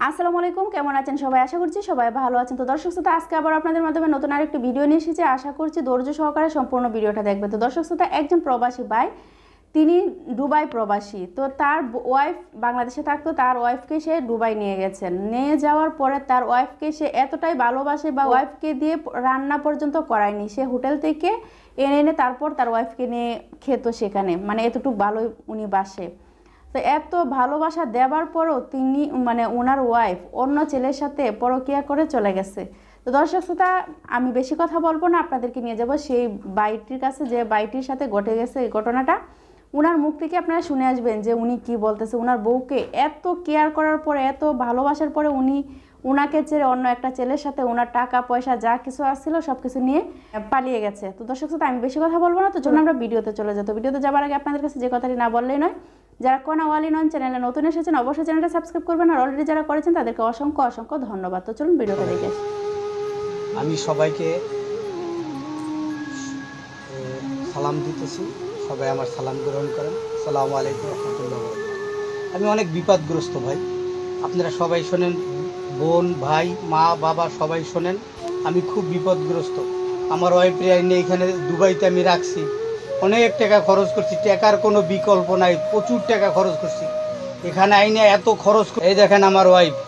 আসসালামু আলাইকুম, কেমন আছেন সবাই? আশা করছি সবাই ভালো আছেন। তো দর্শক শ্রোতা, আজকে আবার আপনাদের মাধ্যমে নতুন আরেকটি ভিডিও নিয়ে এসেছি। আশা করছি ধৈর্য সহকারে সম্পূর্ণ ভিডিওটা দেখবেন। তো দর্শক শ্রোতা, একজন প্রবাসী ভাই, তিনি দুবাই প্রবাসী। তো তার ওয়াইফ বাংলাদেশে থাকতো, তার ওয়াইফকে সে দুবাই নিয়ে গেছেন। নিয়ে যাওয়ার পরে তার ওয়াইফকে সে এতটাই ভালোবাসে, বা ওয়াইফকে দিয়ে রান্না পর্যন্ত করায়নি, সে হোটেল থেকে এনে এনে তারপর তার ওয়াইফকে নিয়ে খেত সেখানে, মানে এতটুকু ভালোই উনি বাসে। তো এত ভালোবাসা দেওয়ার পরও তিনি ওনার ওয়াইফ অন্য ছেলের সাথে পরকীয়া করে চলে গেছে। তো দর্শক শ্রোতা, আমি বেশি কথা বলবো না, আপনাদেরকে নিয়ে যাব সেই বাইটির কাছে, যে বাইটির সাথে ঘটে গেছে এই ঘটনাটা। উনার মুখ থেকে আপনারা শুনে আসবেন যে উনি কি বলতেছে। উনার বউকে এত কেয়ার করার পরে, এত ভালোবাসার পরে উনাকে ছেড়ে অন্য একটা ছেলের সাথে ওনার টাকা পয়সা যা কিছু আসছিল সব কিছু নিয়ে পালিয়ে গেছে। তো দর্শক শ্রোতা, আমি বেশি কথা বলবো না, তো চলুন আমরা ভিডিওতে চলে যেত। ভিডিওতে যাবার আগে আপনাদের কাছে যে কথাটি না বললেই নয়, যারা কোনা ওয়ালি নন চ্যানেলে নতুন এসেছেন অবশ্যই চ্যানেলটা সাবস্ক্রাইব করবেন, আর অলরেডি যারা করেছেন তাদেরকে অসংখ্য অসংখ্য ধন্যবাদ। তো চলুন ভিডিওটা দেখে আসি। আমি সবাইকে সালাম দিতেছি, সবাই আমার সালাম গ্রহণ করেন। আসসালামু আলাইকুম রহমতুল্লাহ। আমি অনেক বিপদগ্রস্ত ভাই, আপনারা সবাই শোনেন, বোন ভাই মা বাবা সবাই শোনেন। আমি খুব বিপদগ্রস্ত। আমার ওয়াইফ আইনে এখানে দুবাইতে আমি রাখছি, অনেক টাকা খরচ করছি, টাকার কোনো বিকল্প নাই, প্রচুর টাকা খরচ করছি। এখানে আইনে এত খরচ, এই দেখেন আমার ওয়াইফ,